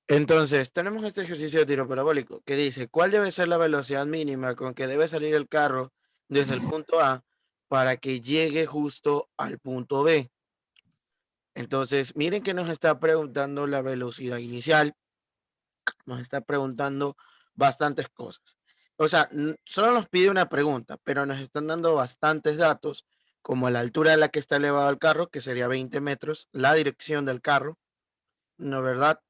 Entonces, tenemos este ejercicio de tiro parabólico que dice, ¿cuál debe ser la velocidad mínima con que debe salir el carro desde el punto A para que llegue justo al punto B? Entonces, miren que nos está preguntando la velocidad inicial, nos está preguntando bastantes cosas. O sea, solo nos pide una pregunta, pero nos están dando bastantes datos, como la altura a la que está elevado el carro, que sería 20 metros, la dirección del carro, ¿no verdad?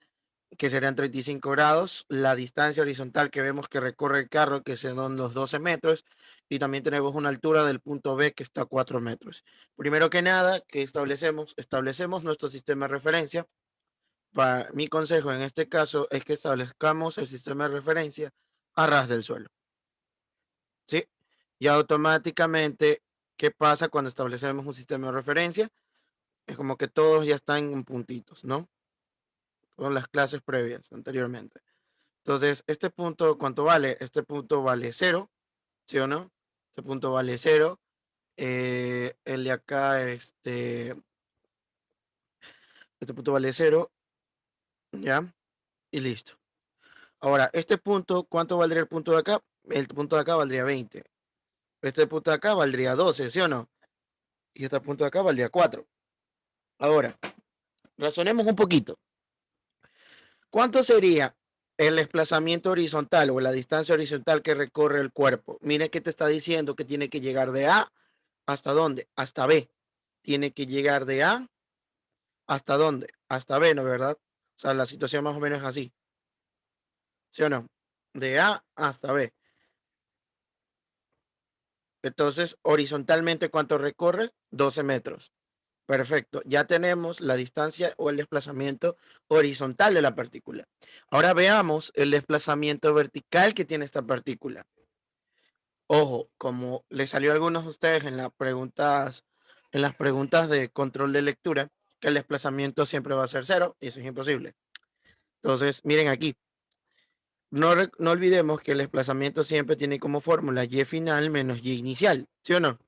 Que serían 35 grados, la distancia horizontal que vemos que recorre el carro, que son los 12 metros, y también tenemos una altura del punto B que está a 4 metros. Primero que nada, ¿qué establecemos? Establecemos nuestro sistema de referencia. Mi consejo en este caso es que establezcamos el sistema de referencia a ras del suelo, ¿sí? Y automáticamente, ¿qué pasa cuando establecemos un sistema de referencia? Es como que todos ya están en puntitos, ¿no? Con las clases previas anteriormente. Entonces, este punto, ¿cuánto vale? Este punto vale cero, ¿sí o no? Este punto vale cero. El de acá, este punto vale cero, ¿ya? Y listo. Ahora, este punto, ¿cuánto valdría el punto de acá? El punto de acá valdría 20. Este punto de acá valdría 12, ¿sí o no? Y este punto de acá valdría 4. Ahora, razonemos un poquito. ¿Cuánto sería el desplazamiento horizontal o la distancia horizontal que recorre el cuerpo? Mire que te está diciendo que tiene que llegar de A hasta dónde, hasta B. Tiene que llegar de A hasta dónde, hasta B, ¿no? ¿Verdad? O sea, la situación más o menos es así, ¿sí o no? De A hasta B. Entonces, horizontalmente, ¿cuánto recorre? 12 metros. Perfecto, ya tenemos la distancia o el desplazamiento horizontal de la partícula. Ahora veamos el desplazamiento vertical que tiene esta partícula. Ojo, como le salió a algunos de ustedes en las preguntas de control de lectura, que el desplazamiento siempre va a ser cero, y eso es imposible. Entonces, miren aquí, no olvidemos que el desplazamiento siempre tiene como fórmula y final menos y inicial, ¿sí o no?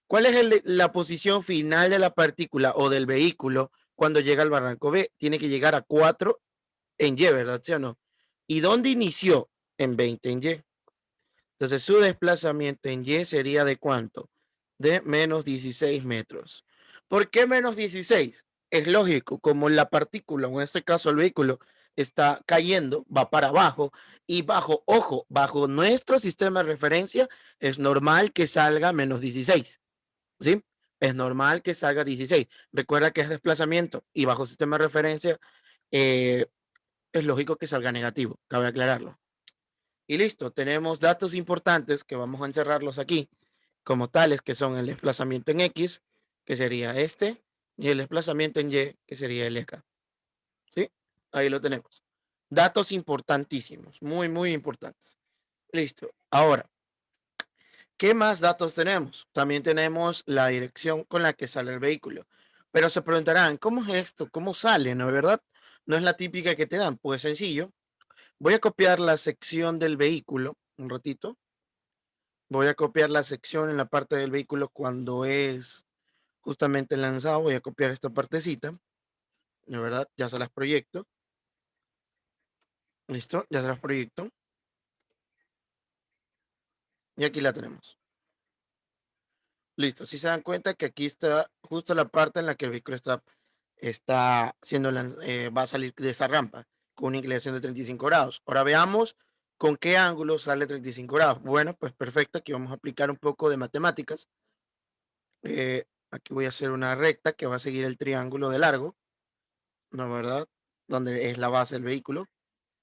¿Cuál es la posición final de la partícula o del vehículo cuando llega al barranco B? Tiene que llegar a 4 en Y, ¿verdad? ¿Sí o no? ¿Y dónde inició? En 20 en Y. Entonces su desplazamiento en Y sería de cuánto? De menos 16 metros. ¿Por qué menos 16? Es lógico, como la partícula, o en este caso el vehículo, está cayendo, va para abajo y bajo, ojo, bajo nuestro sistema de referencia es normal que salga menos 16, ¿sí? Es normal que salga 16. Recuerda que es desplazamiento y bajo sistema de referencia eh, es lógico que salga negativo, cabe aclararlo. Y listo, tenemos datos importantes que vamos a encerrarlos aquí como tales, que son el desplazamiento en X, que sería este, y el desplazamiento en Y, que sería el de acá. ¿Sí? Ahí lo tenemos. Datos importantísimos, muy, muy importantes. Listo. Ahora, ¿qué más datos tenemos? También tenemos la dirección con la que sale el vehículo. Pero se preguntarán, ¿cómo es esto? ¿Cómo sale? ¿No es verdad? No es la típica que te dan. Pues sencillo. Voy a copiar la sección del vehículo un ratito. Voy a copiar la sección en la parte del vehículo cuando es justamente lanzado. Voy a copiar esta partecita. De verdad, ya se las proyecto. Listo, ya se las proyecto. Y aquí la tenemos. Listo. Si se dan cuenta que aquí está justo la parte en la que el vehículo está siendo, va a salir de esa rampa con una inclinación de 35 grados. Ahora veamos con qué ángulo sale 35 grados. Bueno, pues perfecto. Aquí vamos a aplicar un poco de matemáticas. Aquí voy a hacer una recta que va a seguir el triángulo de largo, ¿no verdad? Donde es la base del vehículo.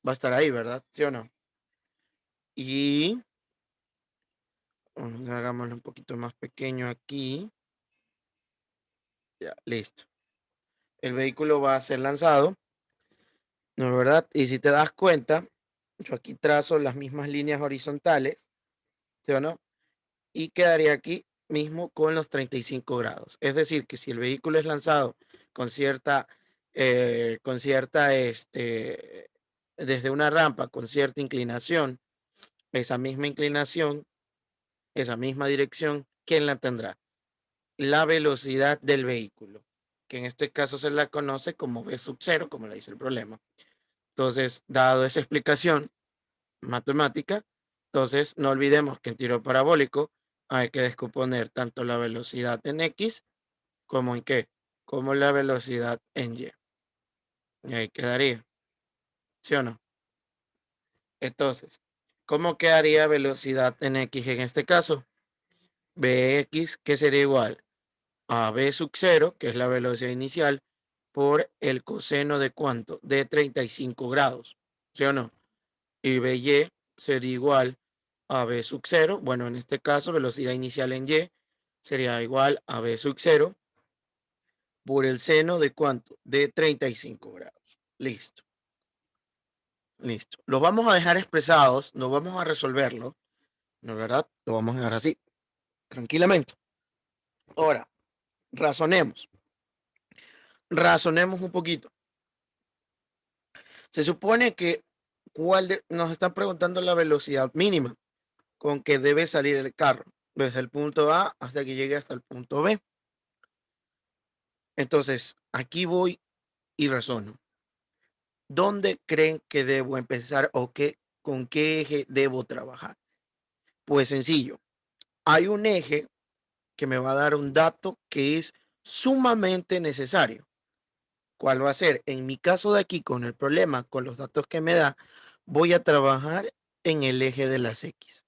Va a estar ahí, ¿verdad? ¿Sí o no? Y hagámoslo un poquito más pequeño aquí. Ya, listo. El vehículo va a ser lanzado, ¿no es verdad? Y si te das cuenta, yo aquí trazo las mismas líneas horizontales, ¿sí o no? Y quedaría aquí mismo con los 35 grados. Es decir, que si el vehículo es lanzado con desde una rampa con cierta inclinación, esa misma inclinación, esa misma dirección, ¿quién la tendrá? La velocidad del vehículo, que en este caso se la conoce como V sub cero, como le dice el problema. Entonces, dado esa explicación matemática, entonces no olvidemos que en tiro parabólico hay que descomponer tanto la velocidad en X como en qué, como la velocidad en Y. Y ahí quedaría, ¿sí o no? Entonces, ¿cómo quedaría velocidad en X en este caso? Bx, que sería igual a b sub 0, que es la velocidad inicial, por el coseno de cuánto, de 35 grados, ¿sí o no? Y by sería igual a b sub 0, bueno, en este caso, velocidad inicial en y sería igual a b sub 0 por el seno de cuánto, de 35 grados. Listo, listo. Los vamos a dejar expresados, no vamos a resolverlo, ¿no es verdad? Lo vamos a dejar así, tranquilamente. Ahora, razonemos, razonemos un poquito. Se supone que nos están preguntando la velocidad mínima con que debe salir el carro desde el punto A hasta que llegue hasta el punto B. Entonces, aquí voy y razono. ¿Dónde creen que debo empezar o con qué eje debo trabajar? Pues sencillo, hay un eje que me va a dar un dato que es sumamente necesario. ¿Cuál va a ser? En mi caso de aquí, con el problema, con los datos que me da, voy a trabajar en el eje de las X.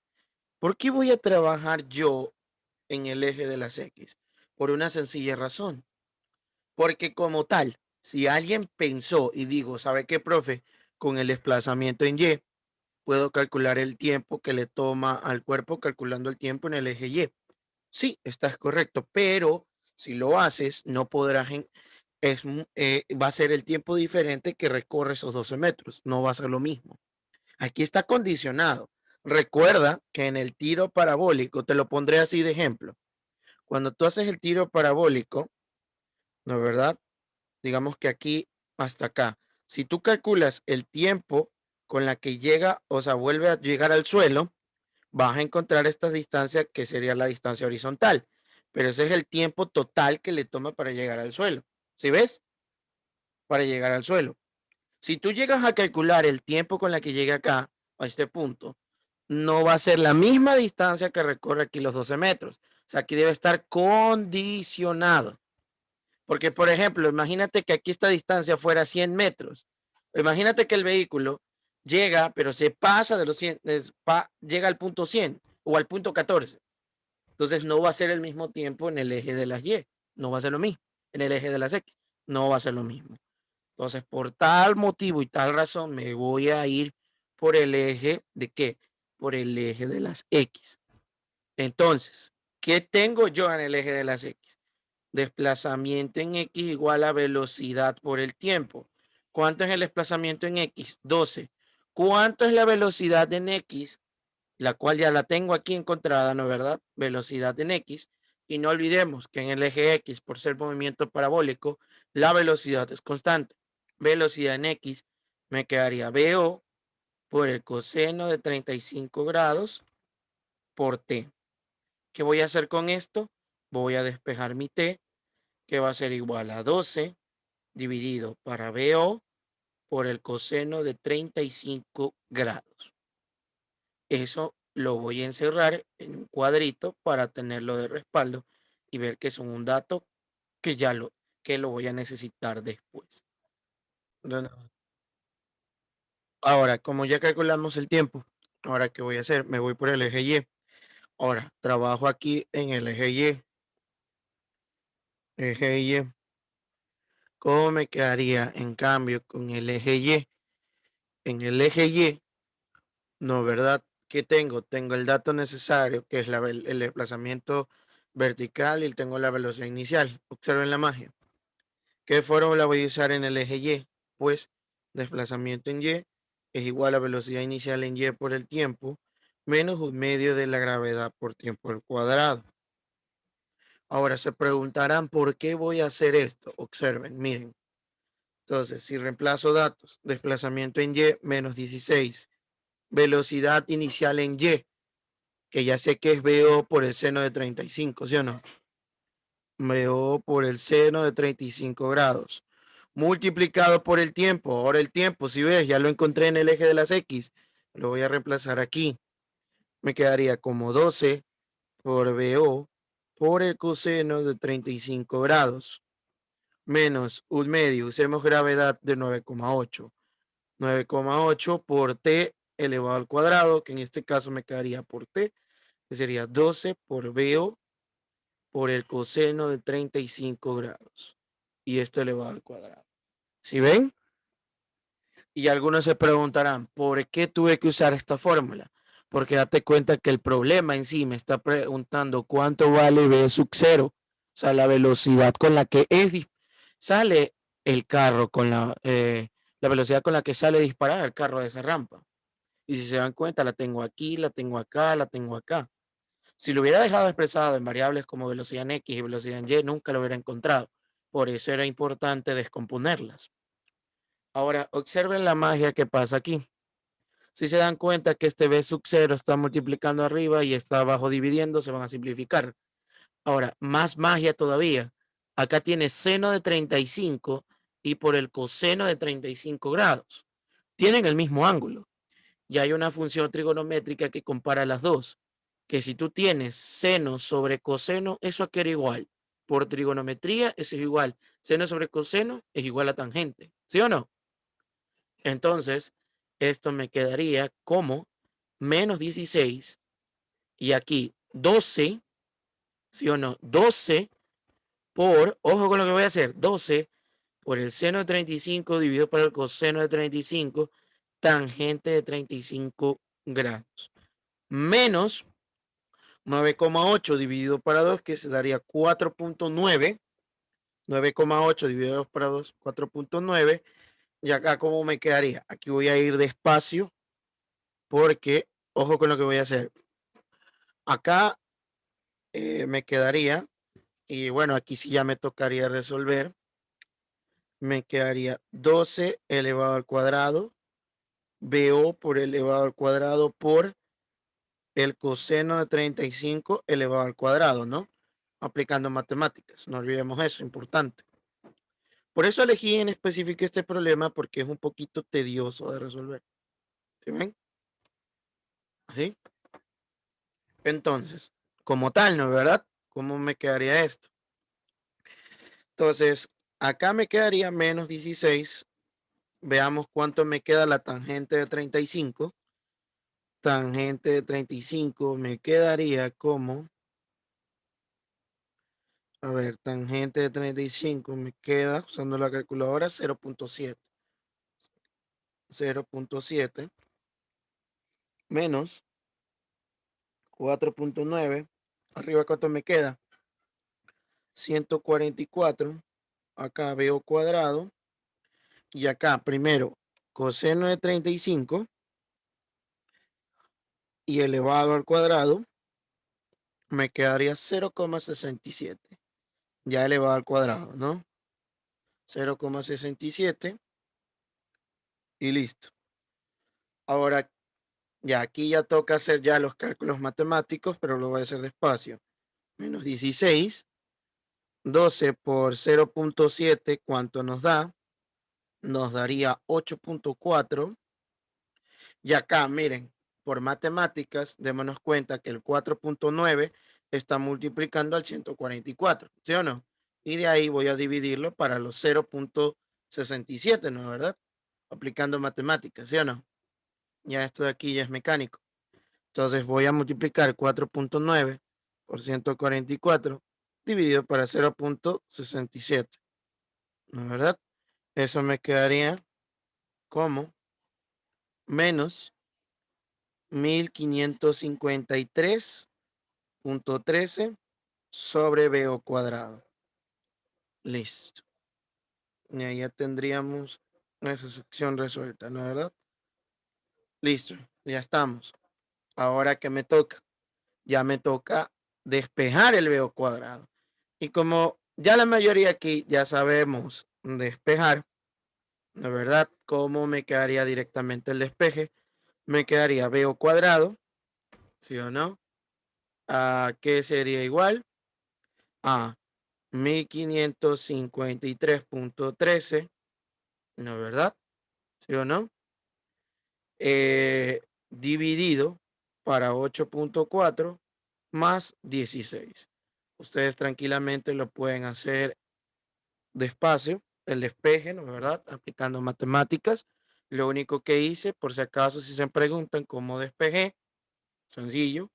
¿Por qué voy a trabajar yo en el eje de las X? Por una sencilla razón. Porque como tal, si alguien pensó y digo, ¿sabe qué, profe? Con el desplazamiento en Y, puedo calcular el tiempo que le toma al cuerpo calculando el tiempo en el eje Y. Sí, estás correcto, pero si lo haces, no podrás, va a ser el tiempo diferente que recorre esos 12 metros, no va a ser lo mismo. Aquí está condicionado. Recuerda que en el tiro parabólico, te lo pondré así de ejemplo, cuando tú haces el tiro parabólico, ¿no es verdad? Digamos que aquí hasta acá, si tú calculas el tiempo con la que llega, o sea, vuelve a llegar al suelo, vas a encontrar esta distancia que sería la distancia horizontal, pero ese es el tiempo total que le toma para llegar al suelo. ¿Sí ves? Para llegar al suelo. Si tú llegas a calcular el tiempo con la que llega acá, a este punto, no va a ser la misma distancia que recorre aquí los 12 metros. O sea, aquí debe estar condicionado. Porque, por ejemplo, imagínate que aquí esta distancia fuera 100 metros. Imagínate que el vehículo llega, pero se pasa de los 100, llega al punto 100 o al punto 14. Entonces no va a ser el mismo tiempo en el eje de las Y. No va a ser lo mismo. En el eje de las X. No va a ser lo mismo. Entonces, por tal motivo y tal razón, me voy a ir por el eje de qué? Por el eje de las X. Entonces, ¿qué tengo yo en el eje de las X? Desplazamiento en X igual a velocidad por el tiempo. ¿Cuánto es el desplazamiento en X? 12. ¿Cuánto es la velocidad en X? La cual ya la tengo aquí encontrada, ¿no es verdad? Velocidad en X. Y no olvidemos que en el eje X, por ser movimiento parabólico, la velocidad es constante. Velocidad en X me quedaría BO por el coseno de 35 grados por T. ¿Qué voy a hacer con esto? Voy a despejar mi T, que va a ser igual a 12 dividido para BO por el coseno de 35 grados. Eso lo voy a encerrar en un cuadrito para tenerlo de respaldo y ver que es un dato que que lo voy a necesitar después. Ahora, como ya calculamos el tiempo, ahora qué voy a hacer, me voy por el eje Y. Ahora, trabajo aquí en el eje Y. Eje Y. ¿Cómo me quedaría en cambio con el eje Y? En el eje Y, no, ¿verdad? ¿Qué tengo? Tengo el dato necesario, que es el desplazamiento vertical y tengo la velocidad inicial. Observen la magia. ¿Qué fórmula voy a usar en el eje Y? Pues desplazamiento en Y es igual a velocidad inicial en Y por el tiempo menos un medio de la gravedad por tiempo al cuadrado. Ahora se preguntarán por qué voy a hacer esto. Observen, miren. Entonces, si reemplazo datos, desplazamiento en Y menos 16, velocidad inicial en Y, que ya sé que es VO por el seno de 35, ¿sí o no? VO por el seno de 35 grados. multiplicado por el tiempo. Ahora el tiempo, si ves, ya lo encontré en el eje de las X. Lo voy a reemplazar aquí. Me quedaría como 12 por BO por el coseno de 35 grados. Menos un medio. Usemos gravedad de 9,8. 9,8 por T elevado al cuadrado, que en este caso me quedaría por T, que sería 12 por BO por el coseno de 35 grados. Y esto elevado al cuadrado. ¿Sí ven? Y algunos se preguntarán, ¿por qué tuve que usar esta fórmula? Porque date cuenta que el problema en sí me está preguntando cuánto vale V sub 0, o sea, la velocidad con la que sale el carro, con la velocidad con la que sale disparada el carro de esa rampa. Y si se dan cuenta, la tengo aquí, la tengo acá, la tengo acá. Si lo hubiera dejado expresado en variables como velocidad en X y velocidad en Y, nunca lo hubiera encontrado. Por eso era importante descomponerlas. Ahora, observen la magia que pasa aquí. Si se dan cuenta que este B sub 0 está multiplicando arriba y está abajo dividiendo, se van a simplificar. Ahora, más magia todavía. Acá tiene seno de 35 y por el coseno de 35 grados. Tienen el mismo ángulo. Y hay una función trigonométrica que compara las dos. Que si tú tienes seno sobre coseno, eso adquiere igual. Por trigonometría, eso es igual. Seno sobre coseno es igual a tangente. ¿Sí o no? Entonces, esto me quedaría como menos 16 y aquí 12, ¿sí o no? 12 por, ojo con lo que voy a hacer, 12 por el seno de 35 dividido por el coseno de 35, tangente de 35 grados. Menos 9,8 dividido para 2, que se daría 4,9. 9,8 dividido 2 para 2, 4,9. Y acá, ¿cómo me quedaría? Aquí voy a ir despacio porque, ojo con lo que voy a hacer. Acá me quedaría, y bueno, aquí sí ya me tocaría resolver, me quedaría 12 elevado al cuadrado, BO por elevado al cuadrado por el coseno de 35 elevado al cuadrado, ¿no? Aplicando matemáticas, no olvidemos eso, importante. Por eso elegí en específico este problema porque es un poquito tedioso de resolver. ¿Sí ven? ¿Sí? Entonces, como tal, ¿no? ¿Verdad? ¿Cómo me quedaría esto? Entonces, acá me quedaría menos 16. Veamos cuánto me queda la tangente de 35. Tangente de 35 me quedaría como, a ver, tangente de 35 me queda, usando la calculadora, 0,7. 0,7 menos 4,9. Arriba, ¿cuánto me queda? 144. Acá veo cuadrado. Y acá, primero, coseno de 35 y elevado al cuadrado, me quedaría 0,67. Ya elevado al cuadrado, ¿no? 0,67 y listo. Ahora, ya aquí ya toca hacer ya los cálculos matemáticos, pero lo voy a hacer despacio. Menos 16, 12 por 0,7, ¿cuánto nos da? Nos daría 8,4. Y acá, miren, por matemáticas, démonos cuenta que el 4,9 está multiplicando al 144, ¿sí o no? Y de ahí voy a dividirlo para los 0,67, ¿no? ¿Verdad? Aplicando matemáticas, ¿sí o no? Ya esto de aquí ya es mecánico. Entonces voy a multiplicar 4,9 por 144 dividido para 0,67, ¿no? ¿Verdad? Eso me quedaría como menos 1553,13 sobre BO cuadrado. Listo. Y ahí ya tendríamos esa sección resuelta, ¿no? ¿Verdad? Listo, ya estamos. Ahora que me toca, ya me toca despejar el BO cuadrado. Y como ya la mayoría aquí ya sabemos despejar, ¿no? ¿Verdad? ¿Cómo me quedaría directamente el despeje? Me quedaría BO cuadrado, ¿sí o no? ¿A qué sería igual? A 1553,13 ¿no es verdad? ¿Sí o no? Dividido para 8.4 más 16. Ustedes tranquilamente lo pueden hacer despacio, el despeje, ¿no es verdad? Aplicando matemáticas. Lo único que hice, por si acaso, si se preguntan cómo despejé, sencillo.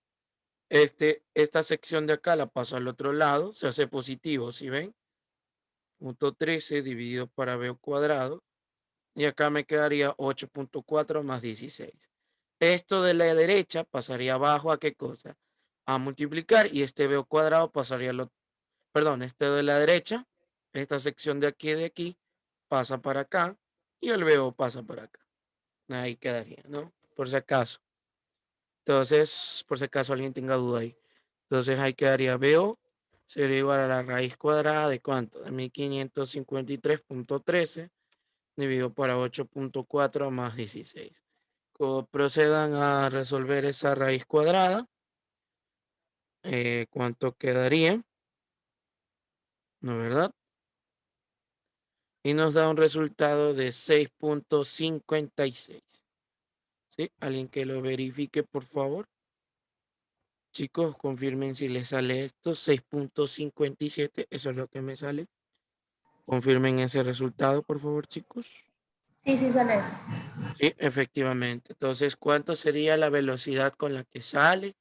Esta sección de acá la paso al otro lado, se hace positivo, ¿sí ven? Punto 13 dividido para b cuadrado. Y acá me quedaría 8.4 más 16. Esto de la derecha pasaría abajo a qué cosa? A multiplicar y este b cuadrado pasaría lo, perdón, este de la derecha, esta sección de aquí, pasa para acá y el b pasa para acá. Ahí quedaría, ¿no? Por si acaso. Entonces, por si acaso alguien tenga duda ahí. Entonces ahí quedaría BO sería igual a la raíz cuadrada de cuánto? De 1553.13 dividido para 8.4 más 16. Procedan a resolver esa raíz cuadrada. ¿Cuánto quedaría? ¿No es verdad? Y nos da un resultado de 6.56. ¿Sí? ¿Alguien que lo verifique, por favor? Chicos, confirmen si les sale esto, 6.57, eso es lo que me sale. Confirmen ese resultado, por favor, chicos. Sí, sí sale eso. Sí, efectivamente. Entonces, ¿cuánto sería la velocidad con la que sale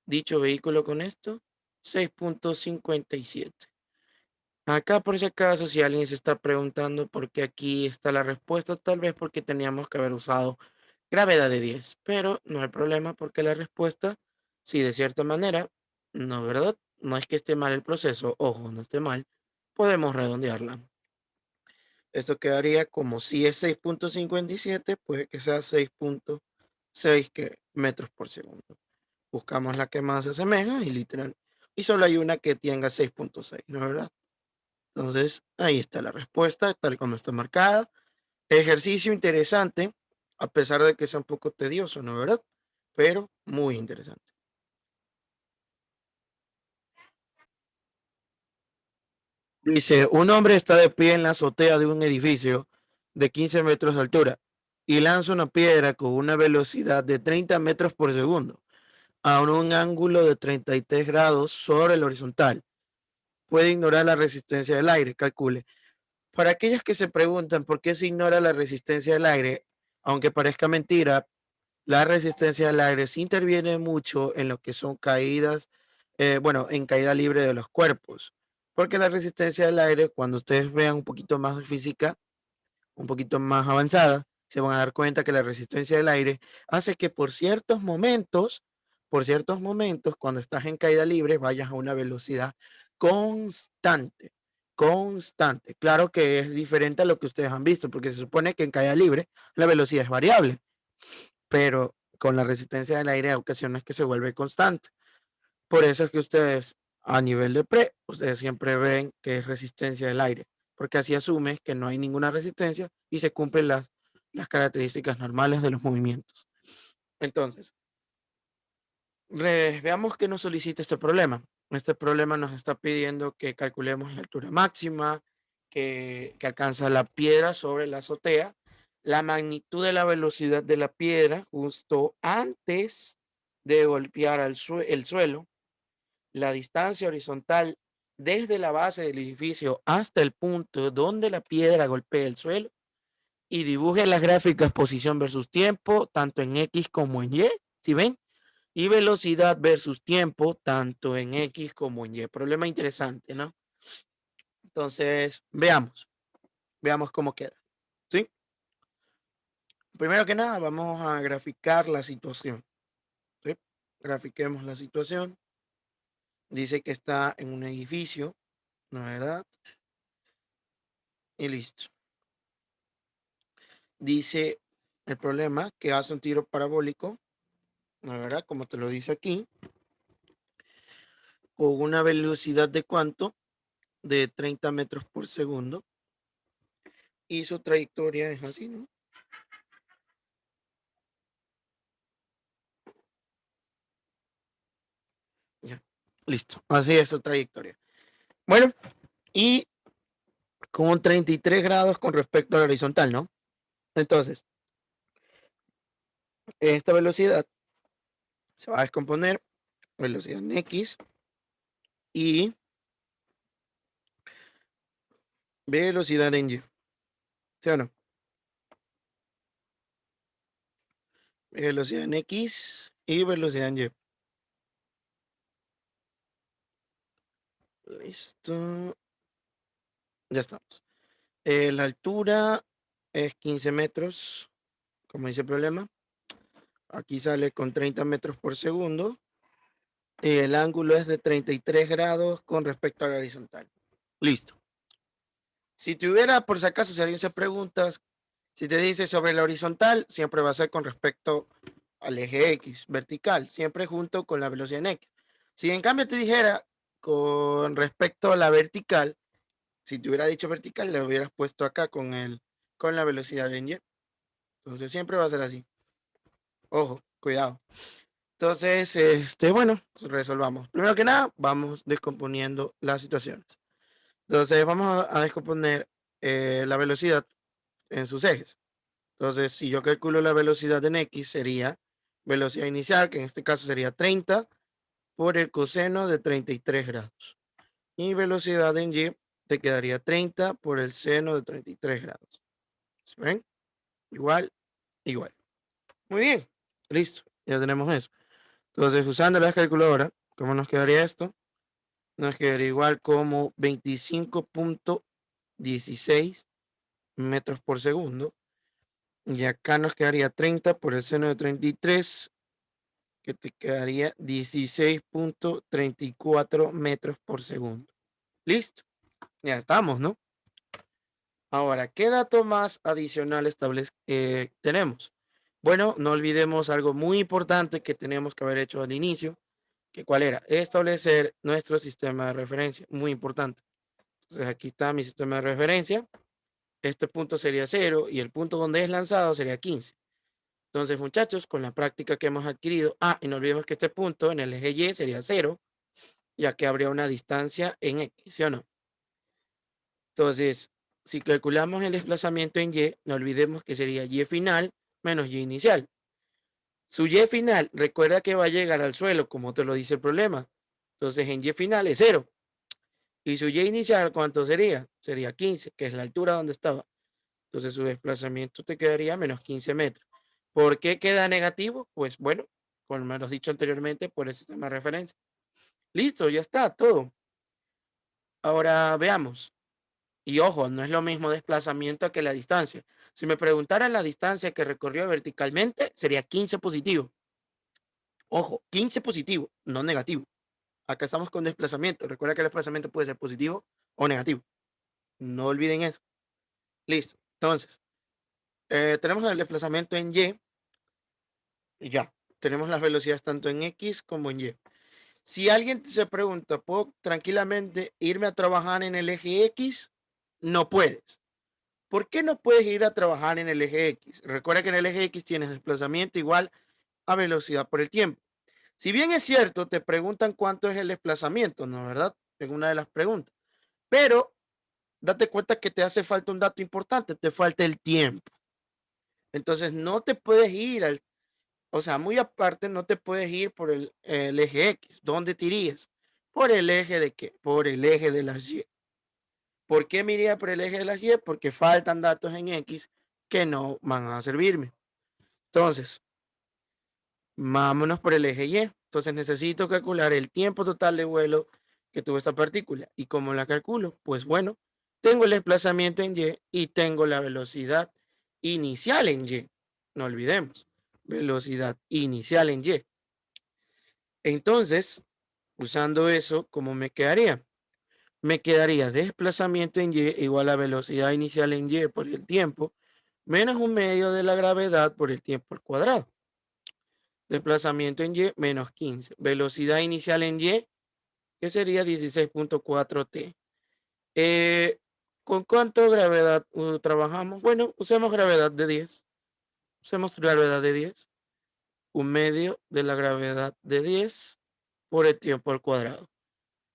dicho vehículo con esto? 6.57. Acá, por si acaso, si alguien se está preguntando por qué aquí está la respuesta, tal vez porque teníamos que haber usado gravedad de 10, pero no hay problema porque la respuesta, sí, de cierta manera, no, ¿verdad? No es que esté mal el proceso, ojo, no esté mal, podemos redondearla. Esto quedaría como si es 6.57, puede que sea 6.6 metros por segundo. Buscamos la que más se asemeja y literal. Y solo hay una que tenga 6.6, ¿no es verdad? Entonces, ahí está la respuesta, tal como está marcada. Ejercicio interesante, a pesar de que sea un poco tedioso, ¿no es verdad? Pero muy interesante. Dice, un hombre está de pie en la azotea de un edificio de 15 metros de altura y lanza una piedra con una velocidad de 30 metros por segundo a un ángulo de 33 grados sobre el horizontal. Puede ignorar la resistencia del aire, calcule. Para aquellos que se preguntan por qué se ignora la resistencia del aire, aunque parezca mentira, la resistencia del aire sí interviene mucho en lo que son caídas, bueno, en caída libre de los cuerpos. Porque la resistencia del aire, cuando ustedes vean un poquito más de física, un poquito más avanzada, se van a dar cuenta que la resistencia del aire hace que por ciertos momentos, cuando estás en caída libre, vayas a una velocidad constante, constante. Claro que es diferente a lo que ustedes han visto, porque se supone que en caída libre la velocidad es variable, pero con la resistencia del aire hay ocasiones que se vuelve constante. Por eso es que ustedes a nivel de pre, ustedes siempre ven que es resistencia del aire, porque así asumes que no hay ninguna resistencia y se cumplen las características normales de los movimientos. Entonces, veamos qué nos solicita este problema. Este problema nos está pidiendo que calculemos la altura máxima que alcanza la piedra sobre la azotea, la magnitud de la velocidad de la piedra justo antes de golpear el suelo, la distancia horizontal desde la base del edificio hasta el punto donde la piedra golpea el suelo y dibuje las gráficas posición versus tiempo, tanto en X como en Y, ¿sí ven? Y velocidad versus tiempo, tanto en X como en Y. Problema interesante, ¿no? Entonces, veamos cómo queda, ¿sí? Primero que nada, vamos a graficar la situación, ¿sí? Grafiquemos la situación. Dice que está en un edificio, ¿no es verdad? Y listo. Dice el problema que hace un tiro parabólico, ¿no es verdad? Como te lo dice aquí, con una velocidad de cuánto? De 30 metros por segundo. Y su trayectoria es así, ¿no? Ya, listo. Así es su trayectoria. Bueno, y con 33 grados con respecto a la horizontal, ¿no? Entonces, esta velocidad se va a descomponer velocidad en X y velocidad en Y. ¿Sí o no? Velocidad en X y velocidad en Y. Listo. Ya estamos. La altura es 15 metros, como dice el problema. Aquí sale con 30 metros por segundo. Y el ángulo es de 33 grados con respecto a la horizontal. Listo. Si tuviera, por si acaso, si alguien se pregunta, si te dice sobre la horizontal, siempre va a ser con respecto al eje X, vertical, siempre junto con la velocidad en X. Si en cambio te dijera con respecto a la vertical, si te hubiera dicho vertical, le hubieras puesto acá con la velocidad en Y. Entonces siempre va a ser así. Ojo, cuidado. Entonces, bueno, pues resolvamos. Primero que nada, vamos descomponiendo las situaciones. Entonces, vamos a descomponer la velocidad en sus ejes. Entonces, si yo calculo la velocidad en X, sería velocidad inicial, que en este caso sería 30 por el coseno de 33 grados. Y velocidad en Y te quedaría 30 por el seno de 33 grados. ¿Sí ven? Igual, igual. Muy bien, listo, ya tenemos eso. Entonces, usando la calculadora, ¿cómo nos quedaría esto? Nos quedaría igual como 25.16 metros por segundo. Y acá nos quedaría 30 por el seno de 33, que te quedaría 16.34 metros por segundo. Listo, ya estamos, ¿no? Ahora, ¿qué dato más adicional tenemos? Bueno, no olvidemos algo muy importante que tenemos que haber hecho al inicio, que cuál era, establecer nuestro sistema de referencia, muy importante. Entonces aquí está mi sistema de referencia, este punto sería 0 y el punto donde es lanzado sería 15. Entonces, muchachos, con la práctica que hemos adquirido, y no olvidemos que este punto en el eje Y sería 0, ya que habría una distancia en X, ¿sí o no? Entonces, si calculamos el desplazamiento en Y, no olvidemos que sería Y final menos Y inicial. Su Y final, recuerda que va a llegar al suelo, como te lo dice el problema. Entonces, en Y final es 0. Y su Y inicial, ¿cuánto sería? Sería 15, que es la altura donde estaba. Entonces, su desplazamiento te quedaría menos 15 metros. ¿Por qué queda negativo? Pues bueno, como me lo has dicho anteriormente, por el sistema de referencia. Listo, ya está, todo. Ahora veamos. Y ojo, no es lo mismo desplazamiento que la distancia. Si me preguntaran la distancia que recorrió verticalmente, sería 15 positivo. Ojo, 15 positivo, no negativo. Acá estamos con desplazamiento. Recuerda que el desplazamiento puede ser positivo o negativo. No olviden eso. Listo. Entonces, tenemos el desplazamiento en y ya. Tenemos las velocidades tanto en X como en Y. Si alguien se pregunta, ¿puedo tranquilamente irme a trabajar en el eje X? No puedes. ¿Por qué no puedes ir a trabajar en el eje X? Recuerda que en el eje X tienes desplazamiento igual a velocidad por el tiempo. Si bien es cierto, te preguntan cuánto es el desplazamiento, ¿no? ¿Verdad? En una de las preguntas. Pero date cuenta que te hace falta un dato importante, te falta el tiempo. Entonces no te puedes ir o sea, muy aparte, no te puedes ir por el eje X. ¿Dónde te irías? ¿Por el eje de qué? Por el eje de las Y. ¿Por qué me iría por el eje de las Y? Porque faltan datos en X que no van a servirme. Entonces, vámonos por el eje Y. Entonces necesito calcular el tiempo total de vuelo que tuvo esta partícula. ¿Y cómo la calculo? Pues bueno, tengo el desplazamiento en Y y tengo la velocidad inicial en Y. No olvidemos, velocidad inicial en Y. Entonces, usando eso, ¿cómo me quedaría? Me quedaría desplazamiento en Y igual a velocidad inicial en Y por el tiempo, menos un medio de la gravedad por el tiempo al cuadrado. Desplazamiento en Y menos 15. Velocidad inicial en Y, que sería 16.4 T. ¿Con cuánto gravedad trabajamos? Bueno, usemos gravedad de 10. Usemos gravedad de 10. Un medio de la gravedad de 10 por el tiempo al cuadrado.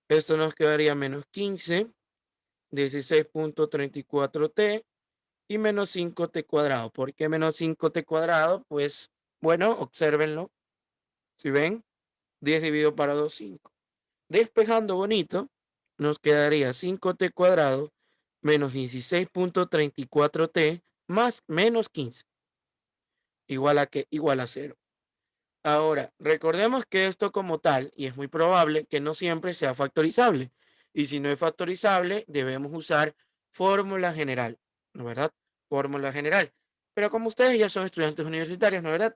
Esto nos quedaría menos 15 16.34t y menos 5t cuadrado. ¿Por qué menos 5t cuadrado? Pues, bueno, obsérvenlo. Si ven, 10 dividido para 2, 5. Despejando bonito, nos quedaría 5t cuadrado menos 16.34t más menos 15. ¿Igual a qué? Igual a 0. Ahora, recordemos que esto como tal, y es muy probable que no siempre sea factorizable. Y si no es factorizable, debemos usar fórmula general, ¿no verdad? Fórmula general. Pero como ustedes ya son estudiantes universitarios, ¿no verdad?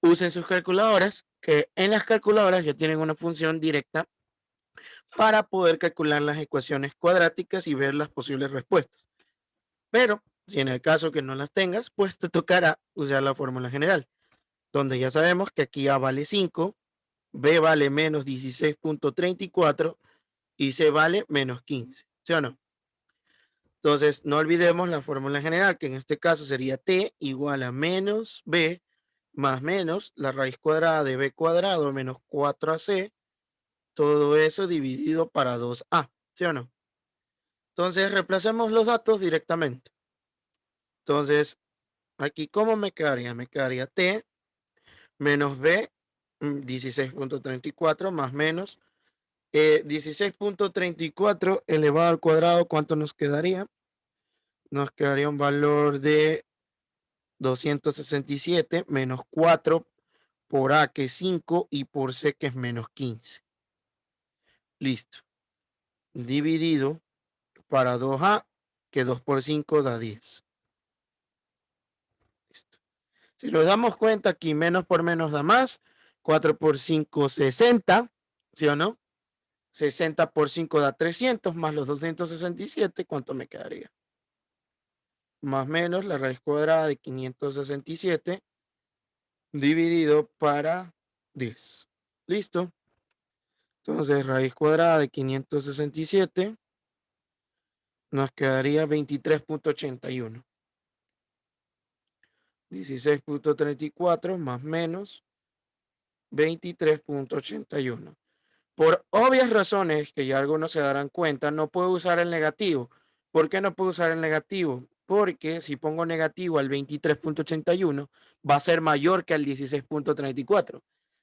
Usen sus calculadoras, que en las calculadoras ya tienen una función directa para poder calcular las ecuaciones cuadráticas y ver las posibles respuestas. Pero si en el caso que no las tengas, pues te tocará usar la fórmula general, donde ya sabemos que aquí A vale 5, B vale menos 16.34 y C vale menos 15, ¿sí o no? Entonces, no olvidemos la fórmula general, que en este caso sería T igual a menos B más menos la raíz cuadrada de B cuadrado menos 4AC, todo eso dividido para 2A, ¿sí o no? Entonces, reemplacemos los datos directamente. Entonces, aquí, ¿cómo me quedaría? Me quedaría T menos B, 16.34 más menos 16.34 elevado al cuadrado, ¿cuánto nos quedaría? Nos quedaría un valor de 267 menos 4 por A, que es 5, y por C, que es menos 15. Listo. Dividido para 2A, que 2 por 5 da 10. Listo. Si nos damos cuenta, aquí menos por menos da más. 4 por 5, 60. ¿Sí o no? 60 por 5 da 300, más los 267, ¿cuánto me quedaría? Más menos la raíz cuadrada de 567 dividido para 10. ¿Listo? Entonces, raíz cuadrada de 567 nos quedaría 23.81. 16.34 más menos 23.81. Por obvias razones que ya algunos se darán cuenta, no puedo usar el negativo. ¿Por qué no puedo usar el negativo? Porque si pongo negativo al 23.81 va a ser mayor que al 16.34.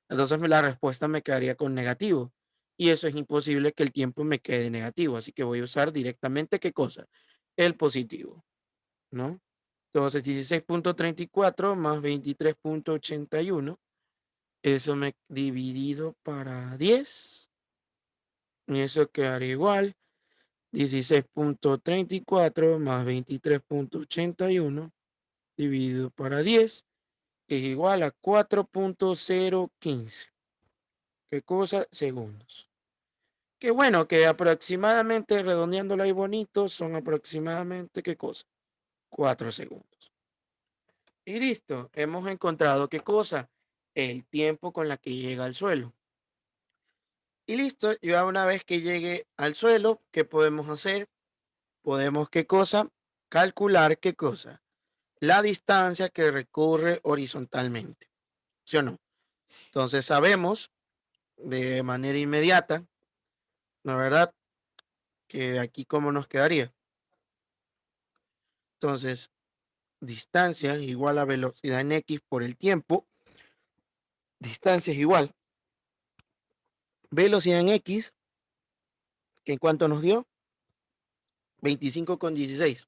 Entonces la respuesta me quedaría con negativo. Y eso es imposible que el tiempo me quede negativo. Así que voy a usar directamente, ¿qué cosa? El positivo, ¿no? Entonces 16.34 más 23.81. Eso me dividido para 10. Y eso quedaría igual. 16.34 más 23.81 dividido para 10 es igual a 4.015. ¿Qué cosa? Segundos. Que bueno, que aproximadamente, redondeándolo ahí bonito, son aproximadamente, ¿qué cosa? 4 segundos. Y listo, hemos encontrado, ¿qué cosa? El tiempo con la que llega al suelo. Y listo, ya una vez que llegue al suelo, ¿qué podemos hacer? Podemos, ¿qué cosa? Calcular, ¿qué cosa? La distancia que recorre horizontalmente, ¿sí o no? Entonces sabemos de manera inmediata, ¿la verdad? Que aquí cómo nos quedaría. Entonces, distancia igual a velocidad en X por el tiempo. Distancia es igual. Velocidad en X, que en cuánto nos dio? 25,16.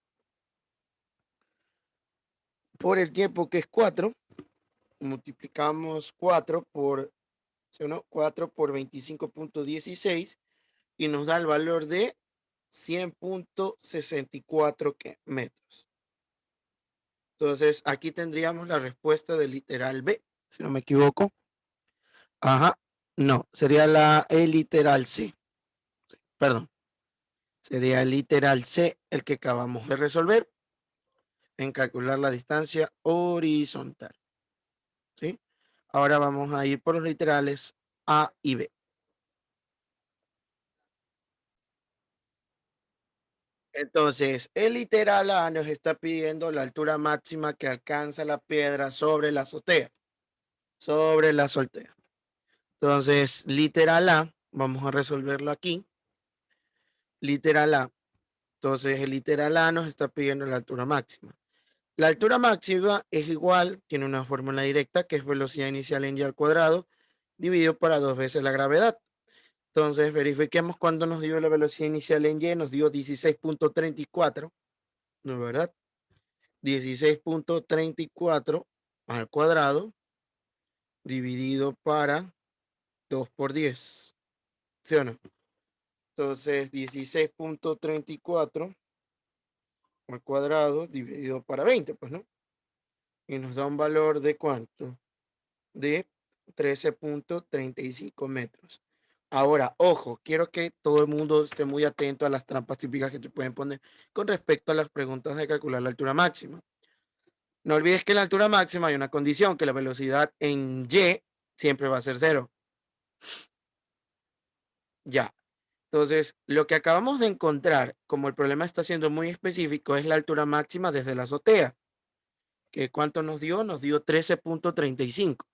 Por el tiempo, que es 4, multiplicamos 4 por, ¿sí o no? 4 por 25.16 y nos da el valor de 100.64 metros. Entonces, aquí tendríamos la respuesta del literal B, si no me equivoco. Ajá, no, sería el literal C. Perdón, sería el literal C el que acabamos de resolver en calcular la distancia horizontal. ¿Sí? Ahora vamos a ir por los literales A y B. Entonces, el literal A nos está pidiendo la altura máxima que alcanza la piedra sobre la azotea. Sobre la azotea. Entonces, literal A, vamos a resolverlo aquí. Literal A. Entonces el literal A nos está pidiendo la altura máxima. La altura máxima es igual, tiene una fórmula directa que es velocidad inicial en y al cuadrado dividido para 2 veces la gravedad. Entonces verifiquemos cuánto nos dio la velocidad inicial en y, nos dio 16.34, ¿no es verdad? 16.34 al cuadrado dividido para 2 por 10, ¿sí o no? Entonces 16.34 al cuadrado dividido para 20, pues, ¿no? Y nos da un valor de ¿cuánto? De 13.35 metros. Ahora, ojo, quiero que todo el mundo esté muy atento a las trampas típicas que te pueden poner con respecto a las preguntas de calcular la altura máxima. No olvides que en la altura máxima hay una condición, que la velocidad en y siempre va a ser cero. Ya. Entonces, lo que acabamos de encontrar, como el problema está siendo muy específico, es la altura máxima desde la azotea. ¿Que cuánto nos dio? Nos dio 13.35.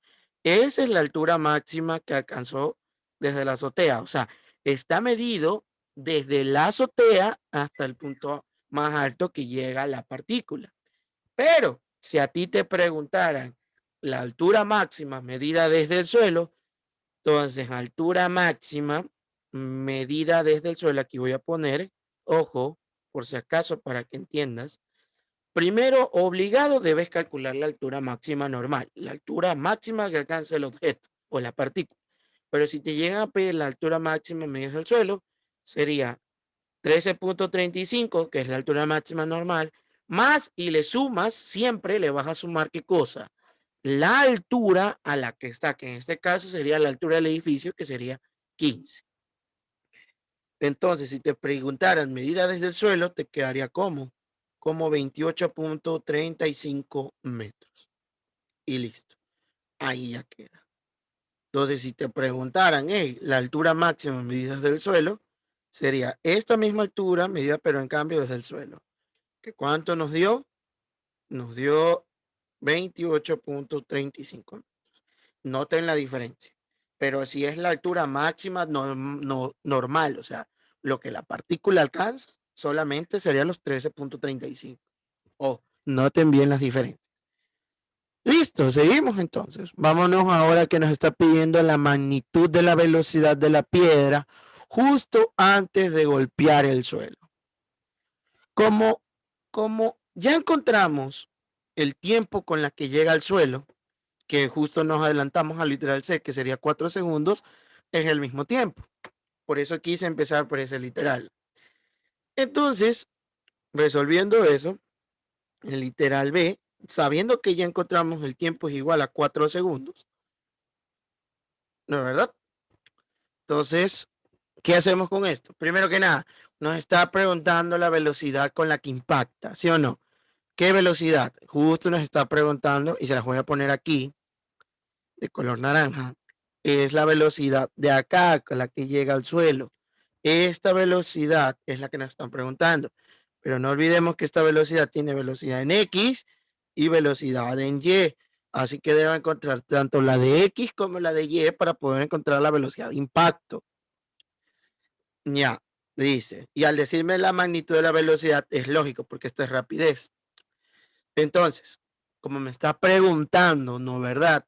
Esa es la altura máxima que alcanzó desde la azotea. O sea, está medido desde la azotea hasta el punto más alto que llega la partícula. Pero si a ti te preguntaran la altura máxima medida desde el suelo, entonces altura máxima medida desde el suelo, aquí voy a poner, ojo, por si acaso, para que entiendas. Primero, obligado debes calcular la altura máxima normal, la altura máxima que alcanza el objeto o la partícula. Pero si te llega a pedir la altura máxima medida del suelo, sería 13.35, que es la altura máxima normal, más y le sumas, siempre le vas a sumar qué cosa, la altura a la que está, que en este caso sería la altura del edificio, que sería 15. Entonces, si te preguntaran medida desde el suelo, te quedaría como 28.35 metros. Y listo. Ahí ya queda. Entonces, si te preguntaran, hey, la altura máxima medida desde el suelo, sería esta misma altura medida, pero en cambio desde el suelo. ¿Que cuánto nos dio? Nos dio 28.35 metros. Noten la diferencia. Pero si es la altura máxima normal, o sea, lo que la partícula alcanza, solamente serían los 13.35. Oh, noten bien las diferencias. Listo, seguimos entonces. Vámonos ahora que nos está pidiendo la magnitud de la velocidad de la piedra justo antes de golpear el suelo. Como, como ya encontramos el tiempo con la que llega al suelo, que justo nos adelantamos al literal C, que sería 4 segundos, es el mismo tiempo. Por eso quise empezar por ese literal. Entonces, resolviendo eso, el literal B, sabiendo que ya encontramos el tiempo es igual a 4 segundos, ¿no es verdad? Entonces, ¿qué hacemos con esto? Primero que nada, nos está preguntando la velocidad con la que impacta, ¿sí o no? ¿Qué velocidad? Justo nos está preguntando, y se las voy a poner aquí, de color naranja, es la velocidad de acá, con la que llega al suelo. Esta velocidad es la que nos están preguntando. Pero no olvidemos que esta velocidad tiene velocidad en X y velocidad en Y. Así que debo encontrar tanto la de X como la de Y para poder encontrar la velocidad de impacto. Ya, dice. Y al decirme la magnitud de la velocidad es lógico porque esto es rapidez. Entonces, como me está preguntando, ¿no verdad?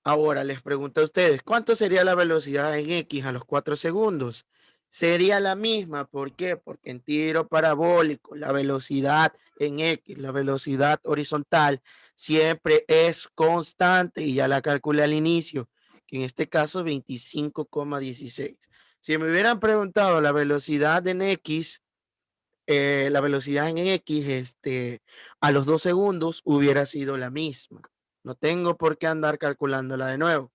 Ahora les pregunto a ustedes, ¿cuánto sería la velocidad en X a los 4 segundos? Sería la misma, ¿por qué? Porque en tiro parabólico la velocidad en X, la velocidad horizontal, siempre es constante y ya la calculé al inicio, que en este caso 25,16. Si me hubieran preguntado la velocidad en X, la velocidad en X, a los 2 segundos hubiera sido la misma. No tengo por qué andar calculándola de nuevo.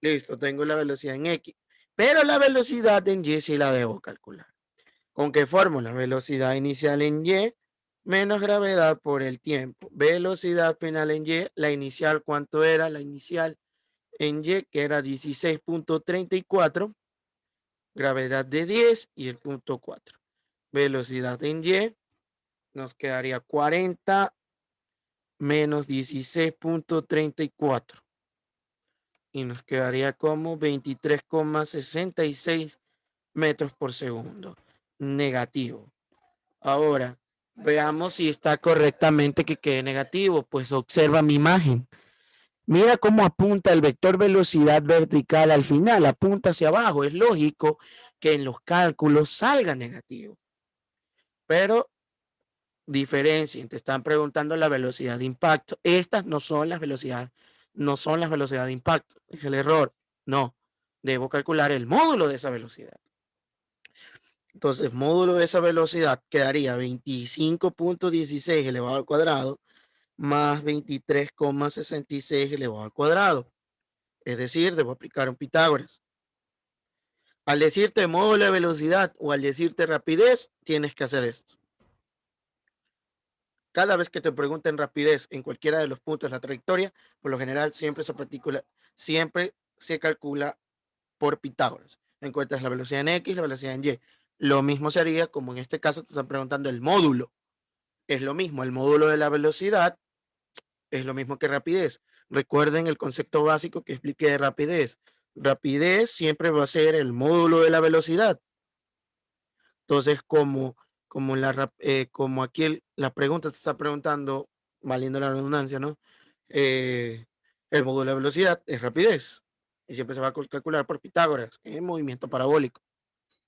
Listo, tengo la velocidad en X. Pero la velocidad en Y sí la debo calcular. ¿Con qué fórmula? Velocidad inicial en Y menos gravedad por el tiempo. Velocidad final en Y. La inicial, ¿cuánto era? La inicial en Y, que era 16.34. Gravedad de 10 y el punto 4. Velocidad en Y nos quedaría 40 menos 16.34. Y nos quedaría como 23,66 metros por segundo. Negativo. Ahora, veamos si está correctamente que quede negativo. Pues observa mi imagen. Mira cómo apunta el vector velocidad vertical al final, apunta hacia abajo. Es lógico que en los cálculos salga negativo. Pero diferencien, te están preguntando la velocidad de impacto. Estas no son las velocidades, no son las velocidades de impacto. Es el error. No, debo calcular el módulo de esa velocidad. Entonces, módulo de esa velocidad quedaría 25.16 elevado al cuadrado más 23,66 elevado al cuadrado. Es decir, debo aplicar un Pitágoras. Al decirte módulo de velocidad o al decirte rapidez, tienes que hacer esto. Cada vez que te pregunten rapidez en cualquiera de los puntos de la trayectoria, por lo general siempre se calcula por Pitágoras. Encuentras la velocidad en X, la velocidad en Y. Lo mismo se haría como en este caso te están preguntando el módulo. Es lo mismo, el módulo de la velocidad es lo mismo que rapidez. Recuerden el concepto básico que expliqué de rapidez. Rapidez siempre va a ser el módulo de la velocidad. Entonces, como aquí la pregunta te está preguntando, valiendo la redundancia, ¿no? El módulo de velocidad es rapidez. Y siempre se va a calcular por Pitágoras en movimiento parabólico.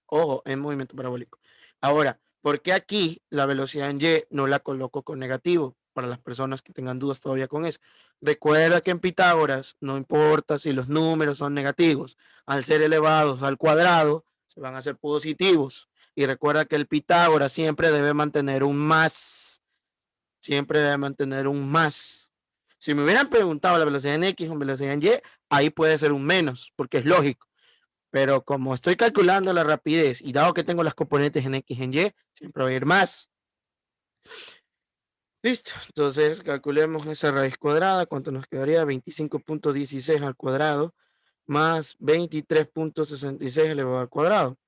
Ojo, en movimiento parabólico. Ahora, ¿por qué aquí la velocidad en Y no la coloco con negativo? Para las personas que tengan dudas todavía con eso. Recuerda que en Pitágoras no importa si los números son negativos, al ser elevados al cuadrado, se van a hacer positivos. Y recuerda que el Pitágoras siempre debe mantener un más. Siempre debe mantener un más. Si me hubieran preguntado la velocidad en X o velocidad en Y, ahí puede ser un menos, porque es lógico. Pero como estoy calculando la rapidez y dado que tengo las componentes en X y en Y, siempre va a ir más. Listo. Entonces calculemos esa raíz cuadrada. ¿Cuánto nos quedaría? 25.16 al cuadrado más 23.66 elevado al cuadrado.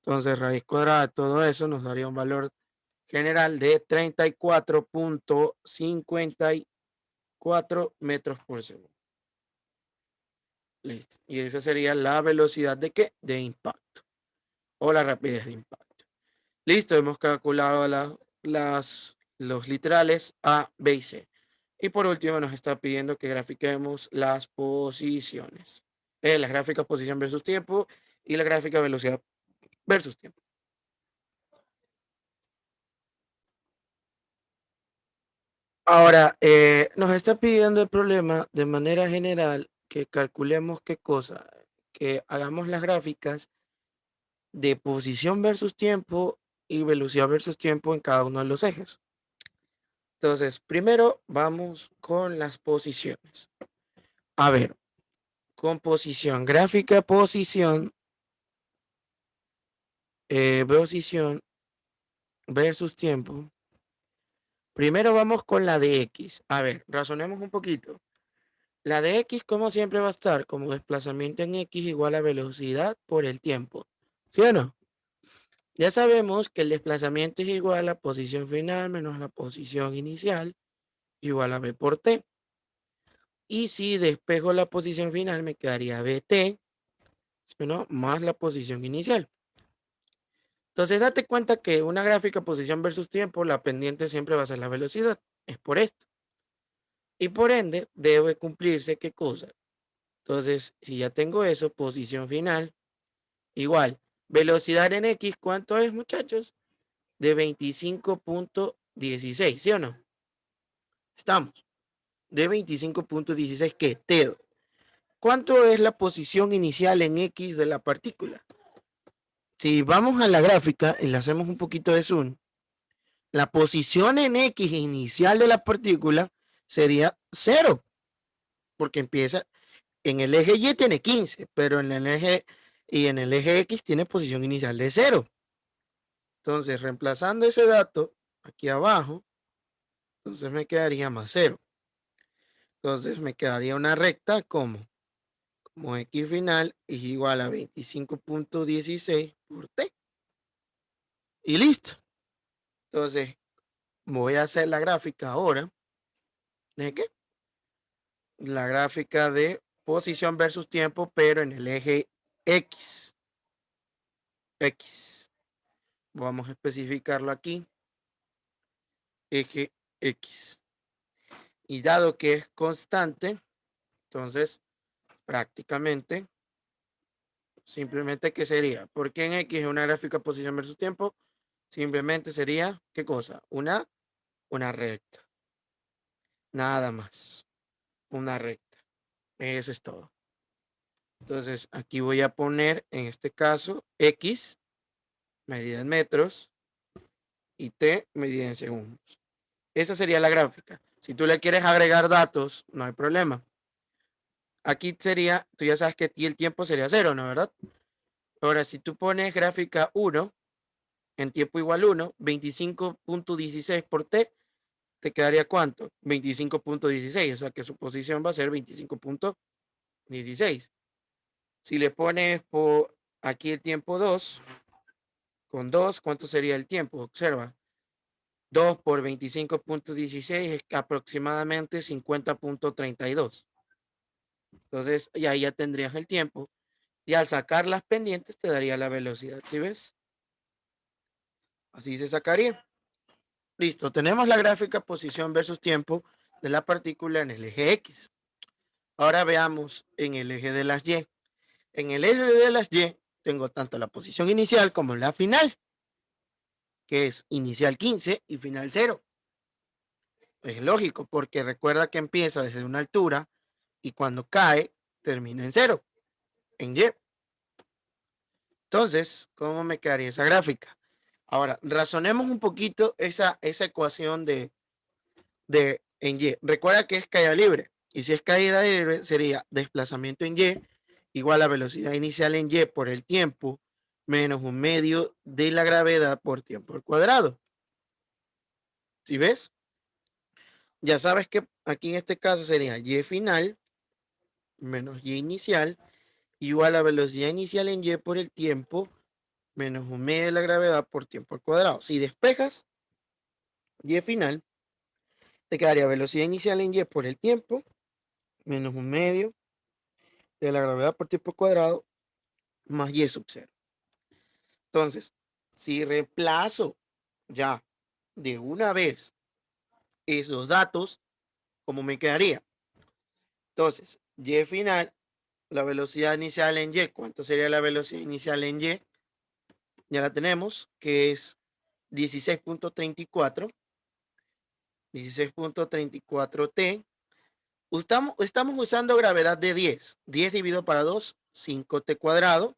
Entonces raíz cuadrada de todo eso nos daría un valor general de 34.54 metros por segundo. Listo. Y esa sería la velocidad de qué? De impacto. O la rapidez de impacto. Listo, hemos calculado los literales A, B y C. Y por último nos está pidiendo que grafiquemos las posiciones. La gráfica posición versus tiempo y la gráfica velocidad versus tiempo. Ahora, nos está pidiendo el problema de manera general que calculemos qué cosa, que hagamos las gráficas de posición versus tiempo y velocidad versus tiempo en cada uno de los ejes. Entonces, primero vamos con las posiciones. A ver, con posición, gráfica, posición, posición versus tiempo. Primero vamos con la de X. A ver, razonemos un poquito. La de X, como siempre, va a estar como desplazamiento en X igual a velocidad por el tiempo. ¿Sí o no? Ya sabemos que el desplazamiento es igual a posición final menos la posición inicial igual a B por T. Y si despejo la posición final, me quedaría BT, ¿no? Más la posición inicial. Entonces, date cuenta que una gráfica posición versus tiempo, la pendiente siempre va a ser la velocidad. Es por esto. Y por ende, debe cumplirse qué cosa. Entonces, si ya tengo eso, posición final, igual. Velocidad en X, ¿cuánto es, muchachos? De 25.16, ¿sí o no? Estamos. De 25.16, ¿qué? T. ¿Cuánto es la posición inicial en X de la partícula? Si vamos a la gráfica y le hacemos un poquito de zoom, la posición en X inicial de la partícula sería 0, porque empieza en el eje Y tiene 15, pero en el eje X tiene posición inicial de 0. Entonces, reemplazando ese dato aquí abajo, entonces me quedaría más 0. Entonces me quedaría una recta como X final es igual a 25.16 por T. Y listo. Entonces, voy a hacer la gráfica ahora. ¿De qué? La gráfica de posición versus tiempo, pero en el eje X. X. vamos a especificarlo aquí, eje X. Y dado que es constante, entonces prácticamente, simplemente, ¿qué sería? Porque en X es una gráfica posición versus tiempo, simplemente sería, ¿qué cosa? Una recta. Nada más. Una recta. Eso es todo. Entonces, aquí voy a poner, en este caso, X, medida en metros, y T, medida en segundos. Esa sería la gráfica. Si tú le quieres agregar datos, no hay problema. Aquí sería, tú ya sabes que aquí el tiempo sería 0, ¿no? ¿Verdad? Ahora, si tú pones gráfica 1, en tiempo igual 1, 25.16 por T, ¿te quedaría cuánto? 25.16, o sea que su posición va a ser 25.16. Si le pones por aquí el tiempo 2, con 2, ¿cuánto sería el tiempo? Observa. 2 por 25.16 es aproximadamente 50.32. Entonces, y ahí ya tendrías el tiempo. Y al sacar las pendientes te daría la velocidad, ¿sí ves? Así se sacaría. Listo, tenemos la gráfica posición versus tiempo de la partícula en el eje X. Ahora veamos en el eje de las Y. En el eje de las Y tengo tanto la posición inicial como la final, que es inicial 15 y final 0. Es lógico, porque recuerda que empieza desde una altura y cuando cae termina en 0, en Y. Entonces, ¿cómo me quedaría esa gráfica? Ahora, razonemos un poquito esa ecuación de en Y. Recuerda que es caída libre. Y si es caída libre, sería desplazamiento en Y igual a velocidad inicial en Y por el tiempo menos un medio de la gravedad por tiempo al cuadrado. ¿Sí ves? Ya sabes que aquí en este caso sería Y final menos Y inicial igual a velocidad inicial en Y por el tiempo menos un medio de la gravedad por tiempo al cuadrado. Si despejas Y final, te quedaría velocidad inicial en Y por el tiempo menos un medio de la gravedad por tiempo al cuadrado más Y sub 0. Entonces, si reemplazo ya de una vez esos datos, ¿cómo me quedaría? Entonces, Y final, la velocidad inicial en Y, ¿cuánto sería la velocidad inicial en Y? Ya la tenemos, que es 16.34, 16.34 T. Estamos usando gravedad de 10. 10 dividido para 2, 5T cuadrado.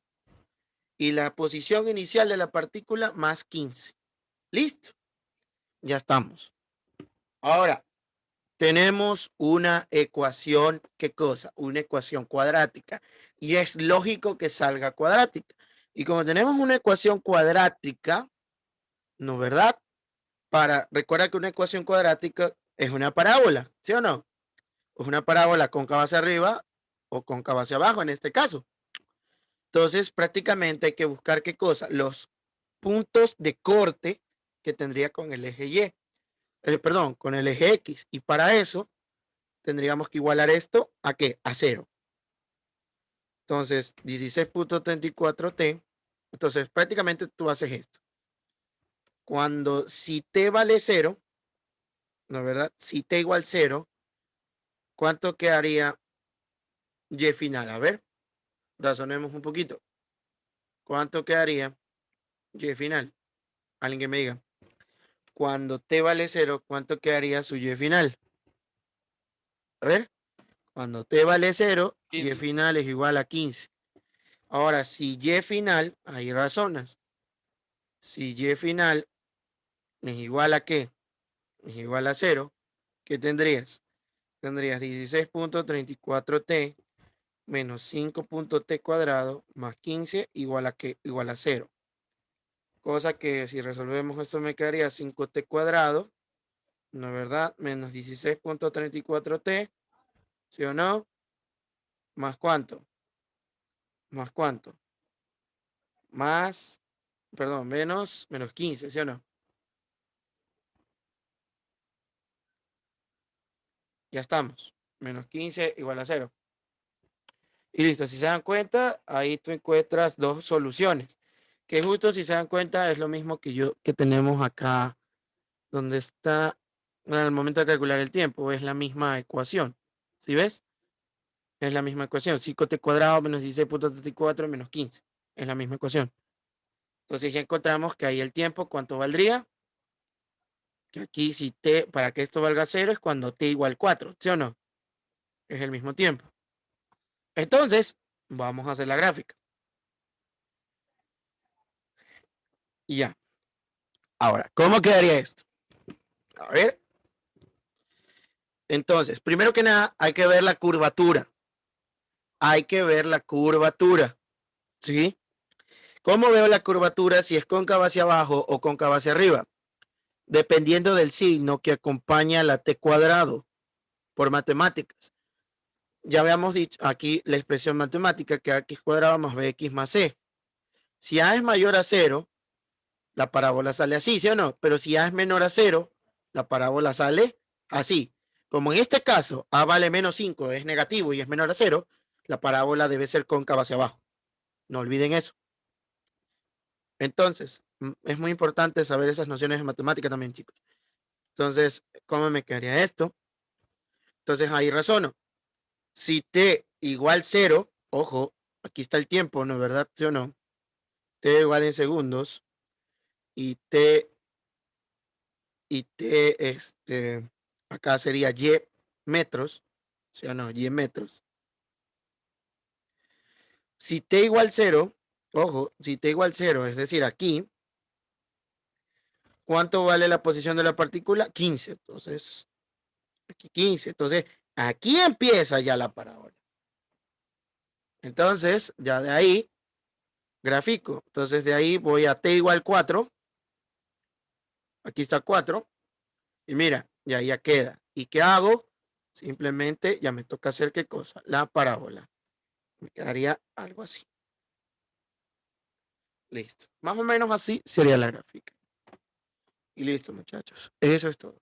Y la posición inicial de la partícula más 15. Listo. Ya estamos. Ahora, tenemos una ecuación, ¿qué cosa? Una ecuación cuadrática. Y es lógico que salga cuadrática. Y como tenemos una ecuación cuadrática, ¿no verdad? Recuerda que una ecuación cuadrática es una parábola, ¿sí o no? Es una parábola cóncava hacia arriba o cóncava hacia abajo en este caso. Entonces, prácticamente hay que buscar qué cosa, los puntos de corte que tendría con el eje Y, perdón, con el eje X. Y para eso tendríamos que igualar esto a qué? A 0. Entonces, 16.34T. Entonces, prácticamente tú haces esto. Cuando si T vale 0, ¿no es verdad? Si T igual 0, ¿cuánto quedaría Y final? A ver, razonemos un poquito. ¿Cuánto quedaría Y final? Alguien que me diga. Cuando T vale 0, ¿cuánto quedaría su Y final? A ver, cuando T vale 0, Y 15. final es igual a 15. Ahora, si Y final, hay razonas. Si Y final es igual a qué? Es igual a 0, ¿qué tendrías? Tendrías 16.34T menos 5.T cuadrado más 15 igual a qué? Igual a 0. Cosa que si resolvemos esto me quedaría 5T cuadrado, ¿no es verdad? Menos 16.34T, ¿sí o no? ¿Más cuánto? ¿Más cuánto? Más, perdón, menos 15, ¿sí o no? Ya estamos. Menos 15 igual a 0. Y listo, si se dan cuenta, ahí tú encuentras dos soluciones. Que justo si se dan cuenta es lo mismo que tenemos acá, donde está al momento de calcular el tiempo, es la misma ecuación. ¿Sí ves? Es la misma ecuación. 5t cuadrado menos 16.34 menos 15. Es la misma ecuación. Entonces ya encontramos que ahí el tiempo, ¿cuánto valdría? Que aquí si t, para que esto valga 0 es cuando t igual 4, ¿sí o no? Es el mismo tiempo. Entonces, vamos a hacer la gráfica. Y ya. Ahora, ¿cómo quedaría esto? A ver. Entonces, primero que nada, hay que ver la curvatura. Hay que ver la curvatura. ¿Sí? ¿Cómo veo la curvatura si es cóncava hacia abajo o cóncava hacia arriba? Dependiendo del signo que acompaña la t cuadrado por matemáticas. Ya habíamos dicho aquí la expresión matemática que x cuadrado más bx más c. Si a es mayor a 0, la parábola sale así, ¿sí o no? Pero si a es menor a 0, la parábola sale así. Como en este caso a vale menos 5, es negativo y es menor a 0, la parábola debe ser cóncava hacia abajo. No olviden eso. Entonces, es muy importante saber esas nociones de matemática también, chicos. Entonces, ¿cómo me quedaría esto? Entonces ahí razono. Si t igual 0, ojo, aquí está el tiempo, ¿no es verdad? ¿Sí o no? T igual en segundos y acá sería y metros, ¿sí o no? Y metros. Si t igual 0, ojo, si t igual 0, es decir, aquí, ¿cuánto vale la posición de la partícula? 15. Entonces, aquí 15. Entonces, aquí empieza ya la parábola. Entonces, ya de ahí, grafico. Entonces, de ahí voy a t igual 4. Aquí está 4. Y mira, ya ya queda. ¿Y qué hago? Simplemente ya me toca hacer qué cosa? La parábola. Me quedaría algo así. Listo. Más o menos así sería la gráfica. Y listo, muchachos. Eso es todo.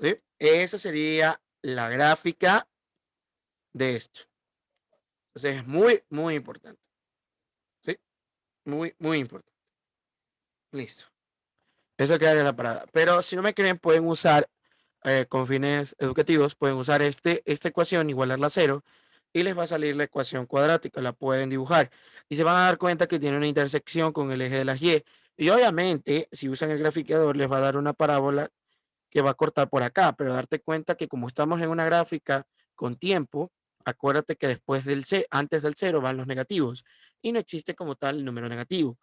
¿Sí? Esa sería la gráfica de esto. Entonces es muy, muy importante. ¿Sí? Muy, muy importante. Listo. Eso quedaría la parada. Pero si no me creen, pueden usar con fines educativos, pueden usar esta ecuación, igualarla a 0, y les va a salir la ecuación cuadrática, la pueden dibujar. Y se van a dar cuenta que tiene una intersección con el eje de las y. Y obviamente, si usan el graficador, les va a dar una parábola que va a cortar por acá, pero darte cuenta que como estamos en una gráfica con tiempo, acuérdate que después del C, antes del 0 van los negativos, y no existe como tal el número negativo.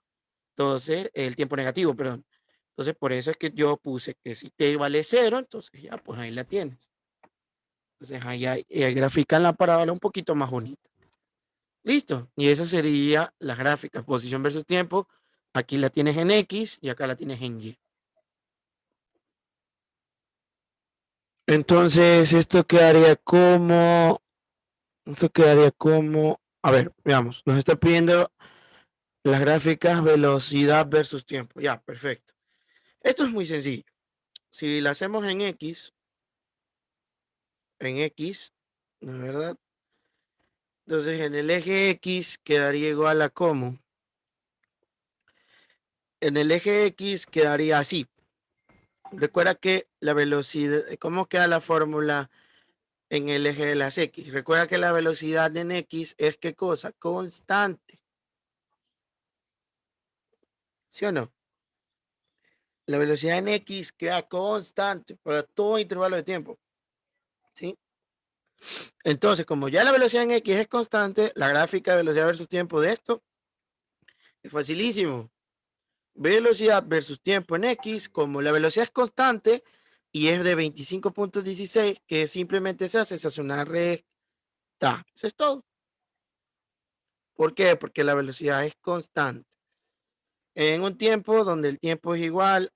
Entonces, el tiempo negativo, perdón. Entonces, por eso es que yo puse que si t vale 0, entonces ya, pues ahí la tienes. Entonces, ahí grafican la parábola un poquito más bonita. Listo. Y esa sería la gráfica, posición versus tiempo. Aquí la tienes en X y acá la tienes en Y. Entonces, a ver, veamos, nos está pidiendo las gráficas velocidad versus tiempo. Ya, perfecto. Esto es muy sencillo. Si la hacemos en X, ¿no es verdad? Entonces en el eje X quedaría igual a cómo. En el eje X quedaría así. Recuerda que la velocidad, ¿cómo queda la fórmula en el eje de las X? Recuerda que la velocidad en X es ¿qué cosa? Constante. ¿Sí o no? La velocidad en X queda constante para todo intervalo de tiempo. ¿Sí? Entonces, como ya la velocidad en X es constante, la gráfica de velocidad versus tiempo de esto es facilísimo. Velocidad versus tiempo en X, como la velocidad es constante y es de 25.16, que simplemente se hace una recta. Eso es todo. ¿Por qué? Porque la velocidad es constante. En un tiempo donde el tiempo es igual,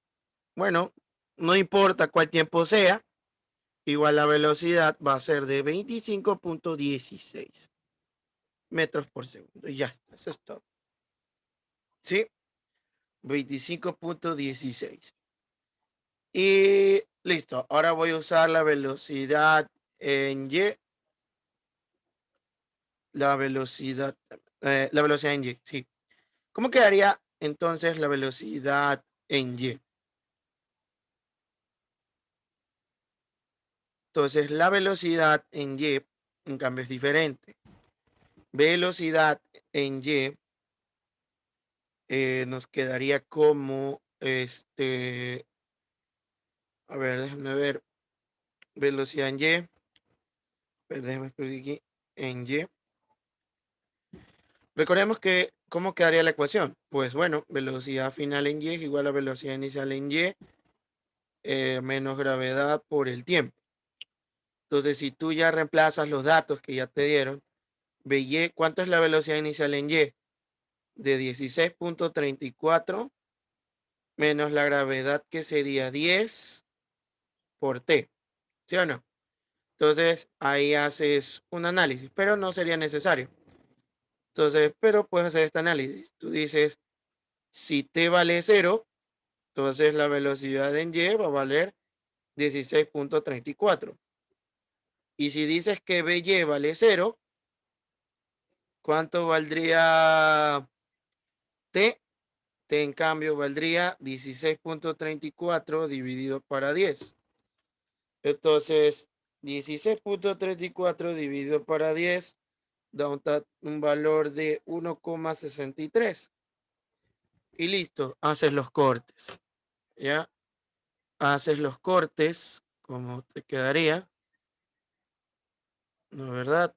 bueno, no importa cuál tiempo sea, igual la velocidad va a ser de 25.16 metros por segundo. Y ya está, eso es todo. ¿Sí? 25.16. Y listo. Ahora voy a usar la velocidad en Y. La velocidad en Y, sí. ¿Cómo quedaría entonces la velocidad en Y? Entonces, la velocidad en Y, en cambio, es diferente. Velocidad en Y nos quedaría como, a ver, déjame ver, velocidad en Y, a ver, déjame escribir aquí, en Y. Recordemos que, ¿cómo quedaría la ecuación? Pues bueno, velocidad final en Y es igual a velocidad inicial en Y menos gravedad por el tiempo. Entonces, si tú ya reemplazas los datos que ya te dieron, Y, ¿cuánto es la velocidad inicial en Y? De 16.34 menos la gravedad que sería 10 por T, ¿sí o no? Entonces, ahí haces un análisis, pero no sería necesario. Entonces, pero puedes hacer este análisis. Tú dices, si T vale 0, entonces la velocidad en Y va a valer 16.34. Y si dices que BY vale 0, ¿cuánto valdría T? T en cambio valdría 16.34 dividido para 10. Entonces, 16.34 dividido para 10 da un valor de 1,63. Y listo, haces los cortes. ¿Ya? Haces los cortes, como te quedaría, ¿no es verdad?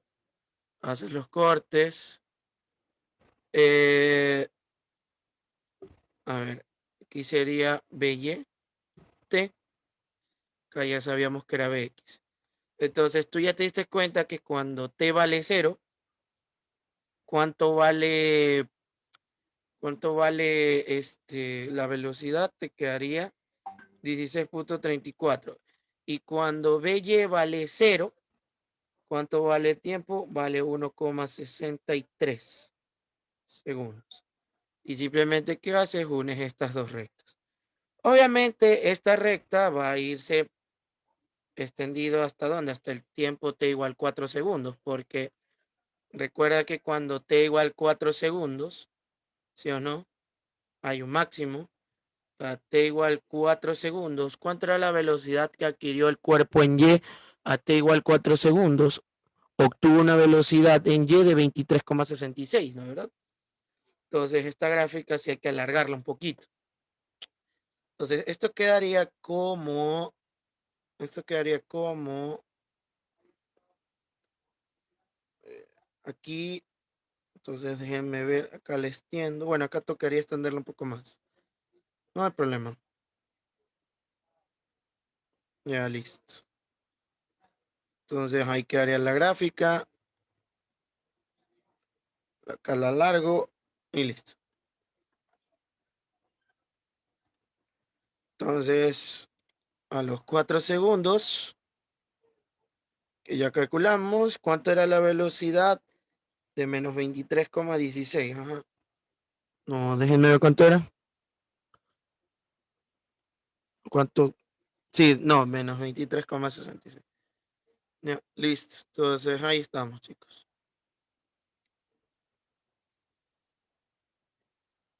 Haces los cortes. Eh, a ver, aquí sería BY, T, que ya sabíamos que era BX. Entonces tú ya te diste cuenta que cuando T vale 0, ¿cuánto vale, cuánto vale la velocidad? Te quedaría 16.34. Y cuando BY vale 0, ¿cuánto vale el tiempo? Vale 1,63 segundos. Y simplemente, ¿qué haces? Unes estas dos rectas. Obviamente, esta recta va a irse extendido hasta dónde? Hasta el tiempo t igual 4 segundos, porque recuerda que cuando t igual 4 segundos, ¿sí o no? Hay un máximo. A t igual 4 segundos. ¿Cuánto era la velocidad que adquirió el cuerpo en Y a t igual 4 segundos? Obtuvo una velocidad en Y de 23,66, ¿no es verdad? Entonces, esta gráfica sí hay que alargarla un poquito. Entonces, esto quedaría como aquí. Entonces, déjenme ver, acá le extiendo. Bueno, acá tocaría extenderlo un poco más. No hay problema. Ya, listo. Entonces, ahí quedaría la gráfica. Acá la largo y listo. Entonces, a los 4 segundos, que ya calculamos, ¿cuánto era la velocidad de menos 23,16? Ajá. No, déjenme ver cuánto era. ¿Cuánto? Sí, no, menos 23,66. Ya, listo. Entonces, ahí estamos, chicos.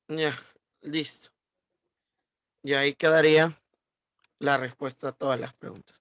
Ya, listo. Y ahí quedaría la respuesta a todas las preguntas.